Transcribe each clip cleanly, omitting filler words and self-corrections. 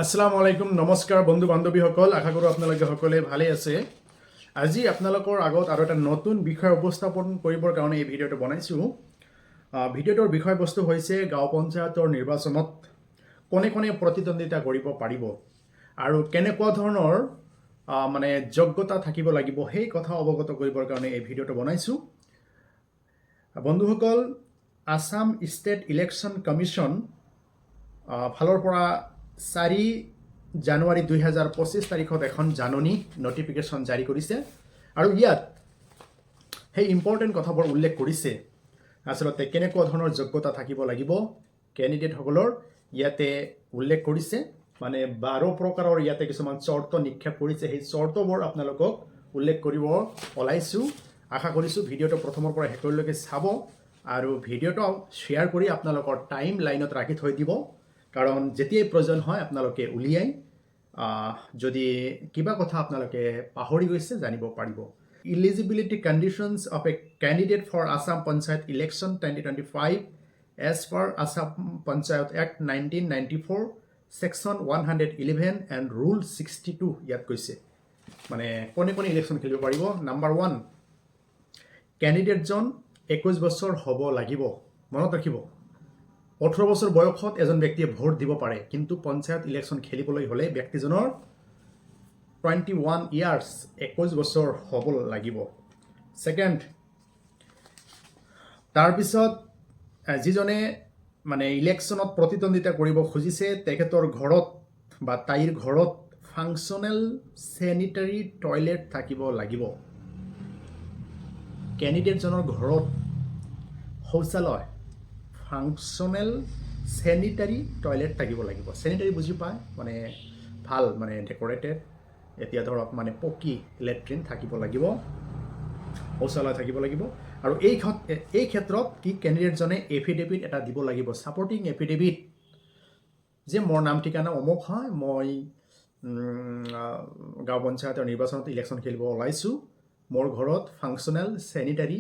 আসসালামু আলাইকুম নমস্কাৰ বন্ধু বান্ধৱীসকল আশা কৰোঁ আপোনালোকে সকলোৱে ভালে আছে আজি আপোনালোকৰ আগত আৰু এটা নতুন বিষয় উপস্থাপন কৰিবৰ কাৰণে এই ভিডিঅ'টো বনাইছোঁ ভিডিঅ'টোৰ বিষয়বস্তু হৈছে গাঁও পঞ্চায়তৰ নিৰ্বাচনত কোনে কোনে প্ৰতিদ্বন্দ্বিতা কৰিব পাৰিব আৰু কেনেকুৱা ধৰণৰ মানে যোগ্যতা থাকিব লাগিব সেই কথা অৱগত কৰিবৰ কাৰণে এই ভিডিঅ'টো বনাইছোঁ বন্ধুসকল আসাম ষ্টেট ইলেকশ্যন কমিশ্যন ফালৰ পৰা 4 জানুৱাৰী 2025 তাৰিখত এখন জাননী নটিফিকেশ্যন জাৰি কৰিছে আৰু ইয়াত সেই ইম্পৰ্টেণ্ট কথাবোৰ উল্লেখ কৰিছে আসলতে কেনেকুৱা ধৰণৰ যোগ্যতা থাকিব লাগিব কেণ্ডিডেটসকলৰ ইয়াতে উল্লেখ কৰিছে মানে 12 প্ৰকাৰৰ ইয়াতে কিছুমান চৰ্ত নিক্ষেপ কৰিছে সেই চৰ্তবোৰ আপোনালোকক উল্লেখ কৰিব ওলাইছোঁ আশা কৰিছোঁ ভিডিঅ'টো প্ৰথমৰ পৰা শেষলৈকে চাব আৰু ভিডিঅ'টো শ্বেয়াৰ কৰি আপোনালোকৰ টাইম লাইনত ৰাখি থৈ দিব কাৰণ যেতিয়াই প্ৰয়োজন হয় আপোনালোকে উলিয়াই যদি কিবা কথা আপোনালোকে পাহৰি গৈছে জানিব পাৰিব eligibility conditions of a candidate for Assam Panchayat election 2025 as per Assam Panchayat Act 1994 section 111 and rule 62 ইয়াত কৈছে মানে কোনে কোনে ইলেকশ্যন খেলিব পাৰিব নাম্বাৰ 1 ক্যান্ডিডেটজন 21 বছৰ হ'ব লাগিব মনত ৰাখিব 18 বছৰ বয়সত এজন ব্যক্তিয়ে ভোট দিব পাৰে কিন্তু পঞ্চায়ত ইলেকশ্যন খেলিবলৈ হলে ব্যক্তিজনৰ 21 ইয়াৰ্স 21 বছৰ হ'ব লাগিব সেকেন্ড তাৰ পিছত যিজনে মানে ইলেকশ্যনত প্ৰতিদ্বন্দ্বিতা কৰিব খুজিছে তেখেতৰ ঘৰত বা তাইৰ ঘৰত ফাংচনেল স্যানিটাৰী টয়লেট থাকিব লাগিব ক্যান্ডিডেটজনৰ ঘৰত শৌচালয় ফাংচনেল স্যানিটাৰী টয়লেট থাকিব লাগিব স্যানিটাৰী বুজি পায় মানে ভাল মানে ডেকোৰেটেড এতিয়া ধৰক মানে পকি লেট্ৰিন থাকিব লাগিব শৌচালয় থাকিব লাগিব আৰু এই ক্ষেত্ৰত কি ক্যান্ডিডেটজনে এফিডেভিট এটা দিব লাগিব সাপোৰ্টিং এফিডেভিট যে মোৰ নাম ঠিকানা অমুক হয় মই গাঁও পঞ্চায়তৰ নিৰ্বাচনত ইলেকশ্যন খেলিব ওলাইছোঁ মোৰ ঘৰত ফাংচনেল স্যানিটাৰী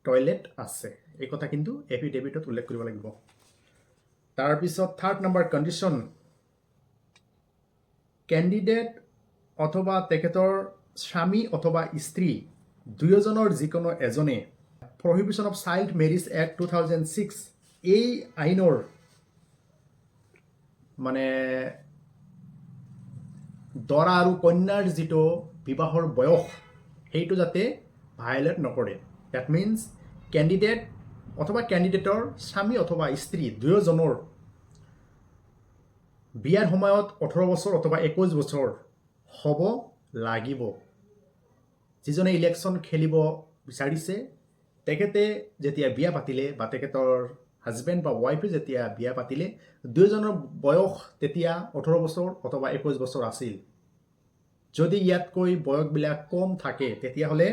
টয়লেট আছে এই কথা কিন্তু এফিডেভিটত উল্লেখ কৰিব লাগিব তাৰ পিছত থাৰ্ড নাম্বাৰ কন্ডিশন ক্যান্ডিডেট অথবা তেখেতৰ স্বামী অথবা স্ত্ৰী দুয়োজনৰ যিকোনো এজনে prohibition of child marriage act 2006 এই আইনৰ মানে দৰা আৰু কন্যাৰ যিটো বিবাহৰ বয়স সেইটো যাতে ভায়োলেট নকৰে দ্যাট মিন্স ক্যান্ডিডেট অথবা ক্যান্ডিডেটৰ স্বামী অথবা স্ত্ৰী দুয়োজনৰ বিয়াৰ সময়ত 18 বছৰ অথবা 21 বছৰ হ'ব লাগিব যিজনে ইলেকশ্যন খেলিব বিচাৰিছে তেখেতে যেতিয়া বিয়া পাতিলে বা তেখেতৰ হাজবেণ্ড বা ওয়াইফে যেতিয়া বিয়া পাতিলে দুয়োজনৰ বয়স তেতিয়া 18 বছৰ অথবা 21 বছৰ আছিল যদি ইয়াতকৈ বয়সবিলাক কম থাকে তেতিয়াহ'লে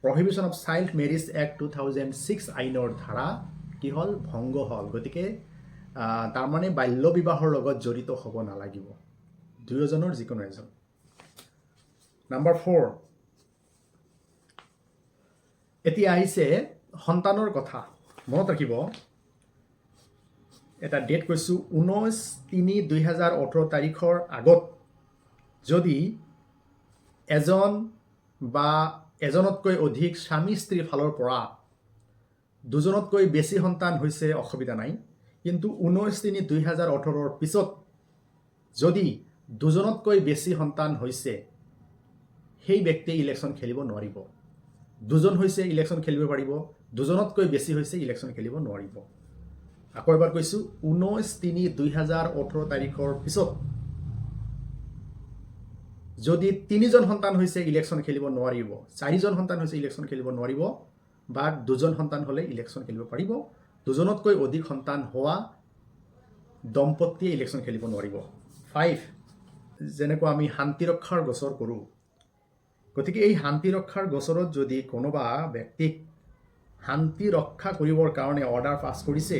prohibition of child marriage act 2006 আইনৰ ধাৰা কি হল ভংগ হল গতিকে তাৰ মানে বাল্য বিবাহৰ লগত জড়িত হ'ব নালাগিব দুয়োজনৰ যিকোনো এজন নাম্বাৰ 4 এতিয়া আহিছে সন্তানৰ কথা মনত ৰাখিব এটা ডেট কৈছো 19/3/2018 তাৰিখৰ আগত যদি এজন বা এজনতকৈ অধিক স্বামী স্ত্ৰীৰ ফালৰ পৰা দুজনতকৈ বেছি সন্তান হৈছে অসুবিধা নাই কিন্তু 19/3/2018 পিছত যদি দুজনতকৈ বেছি সন্তান হৈছে সেই ব্যক্তি ইলেকশ্যন খেলিব নোৱাৰিব দুজন হৈছে ইলেকশ্যন খেলিব পাৰিব দুজনতকৈ বেছি হৈছে ইলেকশ্যন খেলিব নোৱাৰিব আকৌ এবাৰ কৈছো 19/3/2018 তাৰিখৰ পিছত যদি 3জন সন্তান হৈছে ইলেকশ্যন খেলিব নোৱাৰিব 4জন সন্তান হৈছে ইলেকশ্যন খেলিব নোৱাৰিব বা দুজন সন্তান হলে ইলেকশ্যন খেলিব পাৰিব দুজনতকৈ অধিক সন্তান হোৱা দম্পতীয়ে ইলেকশ্যন খেলিব নোৱাৰিব 5 যেনেকৈ আমি শান্তি ৰক্ষাৰ গোচৰ কৰোঁ গতিকে এই শান্তি ৰক্ষাৰ গোচৰত যদি কোনোবা ব্যক্তিক শান্তি ৰক্ষা কৰিবৰ কাৰণে অৰ্ডাৰ পাছ কৰিছে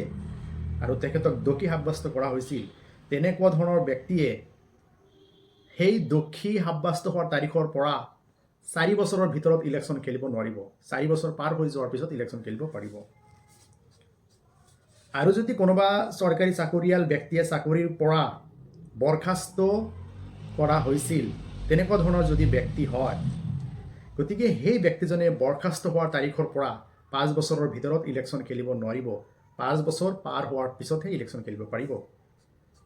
আৰু তেখেতক দোষী সাব্যস্ত কৰা হৈছিল তেনেকুৱা ধৰণৰ ব্যক্তিয়ে সেই দোষী সাব্যস্ত হোৱাৰ তাৰিখৰ পৰা 4 বছৰৰ ভিতৰত ইলেকশ্যন খেলিব নোৱাৰিব 4 বছৰ পাৰ হৈ যোৱাৰ পিছত ইলেকশ্যন খেলিব পাৰিব আৰু যদি কোনোবা সৰকাৰি চাকৰিয়াল ব্যক্তিয়ে চাকৰিৰ পৰা বৰখাস্ত কৰা হৈছিল তেনেকুৱা ধৰণৰ যদি ব্যক্তি হয়, গতিকে সেই ব্যক্তিজনে বৰখাস্ত হোৱাৰ তাৰিখৰ পৰা 5 বছৰৰ ভিতৰত ইলেকশ্যন খেলিব নোৱাৰিব। 5 বছৰ পাৰ হোৱাৰ পিছতহে ইলেকশ্যন খেলিব পাৰিব।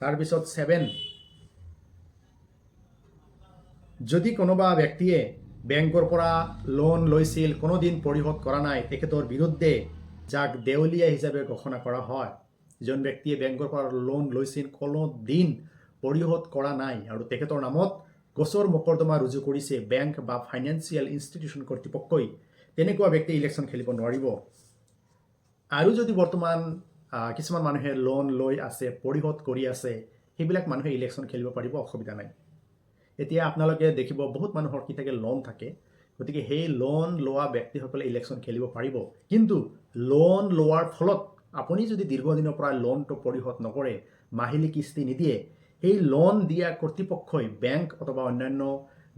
তাৰপিছত 7, যদি কোনোবা ব্যক্তিয়ে বেংকৰ পৰা লোন লৈছিল, কোনোদিন পৰিশোধ কৰা নাই, তেখেতৰ বিৰুদ্ধে যাক দেউলীয়া হিচাপে ঘোষণা কৰা হয়, যিজন ব্যক্তিয়ে বেংকৰ পৰা লোন লৈছিল, কোনো দিন পৰিশোধ কৰা নাই আৰু তেখেতৰ নামত গোচৰ মোকৰ্দমা ৰুজু কৰিছে বেংক বা ফাইনেন্সিয়েল ইনষ্টিটিউশ্যন কৰ্তৃপক্ষই, তেনেকুৱা ব্যক্তি ইলেকশ্যন খেলিব নোৱাৰিব। আৰু যদি বৰ্তমান কিছুমান মানুহে লোন লৈ আছে, পৰিশোধ কৰি আছে, সেইবিলাক মানুহে ইলেকশ্যন খেলিব পাৰিব, অসুবিধা নাই। এতিয়া আপোনালোকে দেখিব বহুত মানুহৰ কি থাকে, লোন থাকে, গতিকে সেই লোন লোৱা ব্যক্তিসকলে ইলেকশ্যন খেলিব পাৰিব। কিন্তু লোন লোৱাৰ ফলত আপুনি যদি দীৰ্ঘদিনৰ পৰা লোনটো পৰিশোধ নকৰে, মাহিলী কিস্তি নিদিয়ে, সেই লোন দিয়া কৰ্তৃপক্ষই, বেংক অথবা অন্যান্য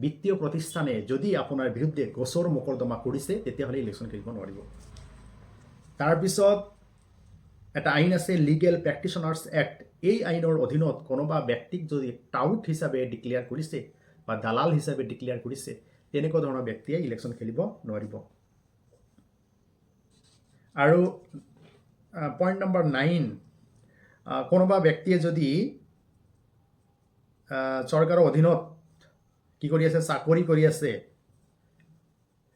বিত্তীয় প্ৰতিষ্ঠানে যদি আপোনাৰ বিৰুদ্ধে গোচৰ মোকৰ্দমা কৰিছে, তেতিয়াহ'লে ইলেকশ্যন খেলিব নোৱাৰিব। তাৰপিছত এটা আইন আছে, লিগেল প্ৰেক্টিশ্যনাৰ্ছ এক্ট। এই আইনৰ অধীনত কোনোবা ব্যক্তিক যদি টাউট হিচাপে ডিক্লেয়াৰ কৰিছে বা দালাল হিচাপে ডিক্লেয়াৰ কৰিছে, তেনেকুৱা ধৰণৰ ব্যক্তিয়ে ইলেকশ্যন খেলিব নোৱাৰিব। আৰু পইণ্ট নম্বৰ 9, কোনোবা ব্যক্তিয়ে যদি চৰকাৰৰ অধীনত কি কৰি আছে, চাকৰি কৰি আছে,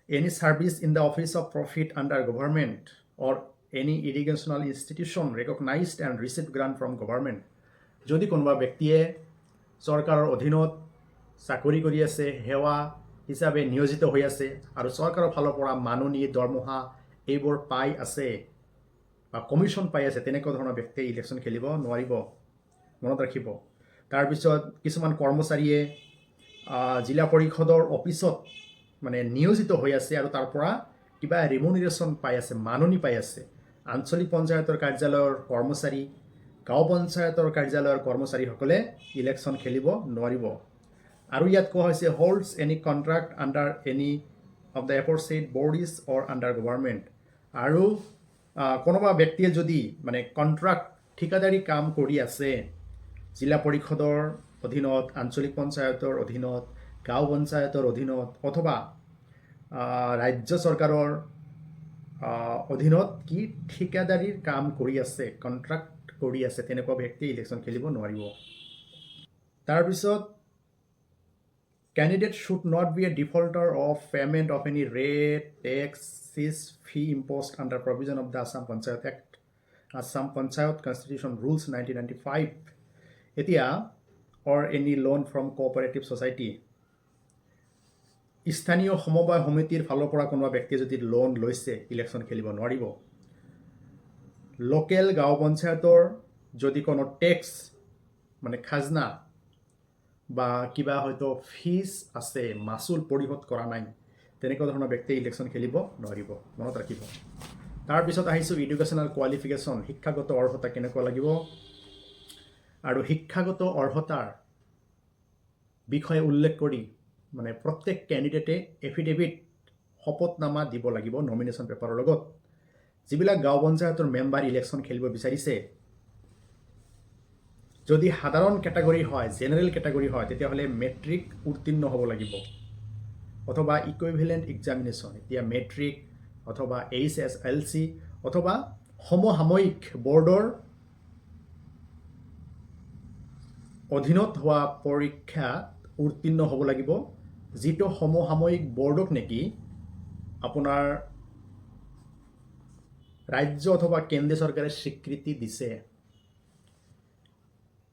any service in the office of profit under government or any educational institution recognised and receive grant from government, যদি কোনোবা ব্যক্তিয়ে চৰকাৰৰ অধীনত চাকৰি কৰি আছে, সেৱা হিচাপে নিয়োজিত হৈ আছে আৰু চৰকাৰৰ ফালৰ পৰা মাননি, দৰমহা এইবোৰ পাই আছে বা কমিশ্যন পাই আছে, তেনেকুৱা ধৰণৰ ব্যক্তিয়ে ইলেকশ্যন খেলিব নোৱাৰিব, মনত ৰাখিব। তাৰপিছত কিছুমান কৰ্মচাৰীয়ে জিলা পৰিষদৰ অফিচত মানে নিয়োজিত হৈ আছে আৰু তাৰ পৰা কিবা ৰিমুনেৰেশ্যন পাই আছে, মাননি পাই আছে। আঞ্চলিক পঞ্চায়তৰ কাৰ্যালয়ৰ কৰ্মচাৰী, গাঁও পঞ্চায়তৰ কাৰ্যালয়ৰ কৰ্মচাৰীসকলে ইলেকশ্যন খেলিব নোৱাৰিব। আৰু ইয়াত কোৱা হৈছে, holds any contract under any of the aforesaid bodies or under government. আৰু কোনোবা ব্যক্তিয়ে যদি মানে কণ্ট্ৰেক্ট, ঠিকাদাৰী কাম কৰি আছে জিলা পৰিষদৰ অধীনত, আঞ্চলিক পঞ্চায়তৰ অধীনত, গাঁও পঞ্চায়তৰ অধীনত অথবা ৰাজ্য চৰকাৰৰ অধীনত কি ঠিকাদাৰীৰ কাম কৰি আছে, কণ্ট্ৰেক্ট কৰি আছে, তেনেকুৱা ব্যক্তিয়ে ইলেকশ্যন খেলিব নোৱাৰিব। তাৰপিছত candidate should not be a defaulter of payment of any rate, tax, cess, fee imposed under provision of the Assam Panchayat Act, Assam Panchayat Constitution Rules 1995, এতিয়া or any loan from cooperative society, স্থানীয় সমবায় সমিতিৰ ফালৰ পৰা কোনোবা ব্যক্তিয়ে যদি loan লৈছে, ইলেকশ্যন খেলিব নোৱাৰিব। লোকেল গাঁও পঞ্চায়তৰ যদি কোনো টেক্স মানে খাজনা বা কিবা হয়তো ফিজ আছে, মাচুল পৰিশোধ কৰা নাই, তেনেকুৱা ধৰণৰ ব্যক্তিয়ে ইলেকশ্যন খেলিব নোৱাৰিব, মনত ৰাখিব। তাৰপিছত আহিছোঁ এডুকেশ্যনেল কোৱালিফিকেশ্যন, শিক্ষাগত অৰ্হতা কেনেকুৱা লাগিব। আৰু শিক্ষাগত অৰ্হতাৰ বিষয়ে উল্লেখ কৰি মানে প্ৰত্যেক কেণ্ডিডেটে এফিডেভিট, শপতনামা দিব লাগিব নমিনেশ্যন পেপাৰৰ লগত। যিবিলাক গাঁও পঞ্চায়তৰ মেম্বাৰ ইলেকশ্যন খেলিব বিচাৰিছে, যদি সাধাৰণ কেটাগৰী হয়, জেনেৰেল কেটাগৰী হয়, তেতিয়াহ'লে মেট্ৰিক উত্তীৰ্ণ হ'ব লাগিব অথবা ইকুইভেলেণ্ট এক্সামিনেশ্যন, এতিয়া মেট্ৰিক অথবা HSLC অথবা সমসাময়িক বৰ্ডৰ অধীনত হোৱা পৰীক্ষাত উত্তীৰ্ণ হ'ব লাগিব, যিটো সমসাময়িক বৰ্ডক নেকি আপোনাৰ ৰাজ্য অথবা কেন্দ্ৰীয় চৰকাৰে স্বীকৃতি দিছে।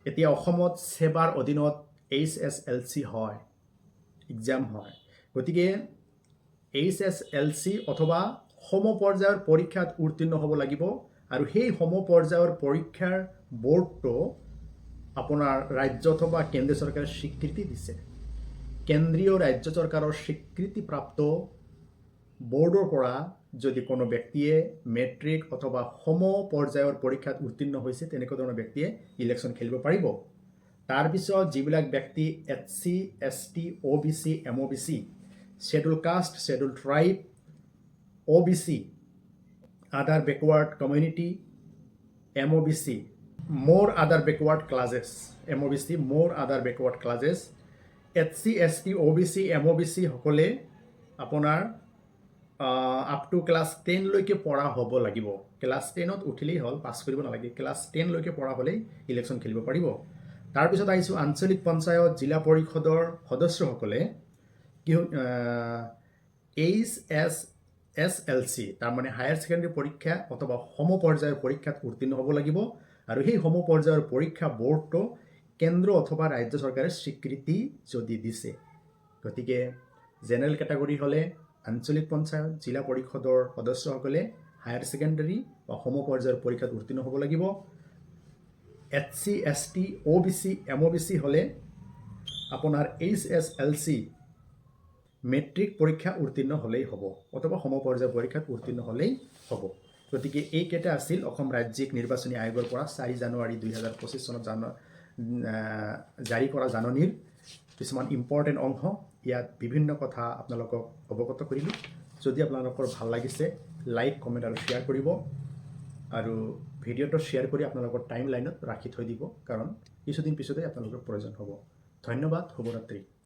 এতিয়া অসমত সেৱাৰ অধীনত HSLC হয়, এক্সাম হয়, গতিকে HSLC অথবা সম পৰ্যায়ৰ পৰীক্ষাত উত্তীৰ্ণ হ'ব লাগিব আৰু সেই সম পৰ্যায়ৰ পৰীক্ষাৰ বৰ্ডটো আপোনাৰ ৰাজ্য অথবা কেন্দ্ৰীয় চৰকাৰে স্বীকৃতি দিছে। কেন্দ্ৰীয় ৰাজ্য চৰকাৰৰ স্বীকৃতিপ্ৰাপ্ত বৰ্ডৰ পৰা যদি কোনো ব্যক্তিয়ে মেট্ৰিক অথবা সম পৰ্যায়ৰ পৰীক্ষাত উত্তীৰ্ণ হৈছে, তেনেকুৱা ধৰণৰ ব্যক্তিয়ে ইলেকশ্যন খেলিব পাৰিব। তাৰপিছত যিবিলাক ব্যক্তি SC, ST, OBC, MOBC, schedule caste, schedule tribe, OBC, আদাৰ backward community, MOBC, more other backward classes, MOBC, more other backward classes, SC, ST, OBC, MOBC সকলে আপোনাৰ আপ টু ক্লাছ 10 লৈকে পঢ়া হ'ব লাগিব। ক্লাছ 10ত উঠিলেই হ'ল, পাছ কৰিব নালাগে। ক্লাছ 10 লৈকে পঢ়া হ'লেই ইলেকশ্যন খেলিব পাৰিব। তাৰপিছত আহিছোঁ আঞ্চলিক পঞ্চায়ত, জিলা পৰিষদৰ সদস্যসকলে HSSLC তাৰমানে হায়াৰ ছেকেণ্ডেৰী পৰীক্ষা অথবা সম পৰ্যায়ৰ পৰীক্ষাত উত্তীৰ্ণ হ'ব লাগিব। আৰু সেই সম পৰ্যায়ৰ পৰীক্ষা বৰ্ডটো কেন্দ্ৰ অথবা ৰাজ্য চৰকাৰে স্বীকৃতি যদি দিছে, গতিকে জেনেৰেল কেটাগৰী হ'লে আঞ্চলিক পঞ্চায়ত, জিলা পৰিষদৰ সদস্যসকলে হায়াৰ ছেকেণ্ডেৰী বা সম পৰ্যায়ৰ পৰীক্ষাত উত্তীৰ্ণ হ'ব লাগিব। SC, ST, OBC, MOBC হ'লে আপোনাৰ HSLC মেট্ৰিক পৰীক্ষা উত্তীৰ্ণ হ'লেই হ'ব অথবা সম পৰ্যায়ৰ পৰীক্ষাত উত্তীৰ্ণ হ'লেই হ'ব। গতিকে এইকেইটা আছিল অসম ৰাজ্যিক নিৰ্বাচনী আয়োগৰ পৰা 4 জানুৱাৰী 2025 চনত জাৰি কৰা জাননীৰ কিছুমান ইম্পৰ্টেণ্ট অংশ। ইয়াত বিভিন্ন কথা আপোনালোকক অৱগত কৰিলোঁ। যদি আপোনালোকৰ ভাল লাগিছে, লাইক, কমেণ্ট আৰু শ্বেয়াৰ কৰিব। আৰু ভিডিঅ'টো শ্বেয়াৰ কৰি আপোনালোকৰ টাইম লাইনত ৰাখি থৈ দিব, কাৰণ কিছুদিন পিছতে আপোনালোকৰ প্ৰয়োজন হ'ব। ধন্যবাদ, শুভৰাত্ৰি।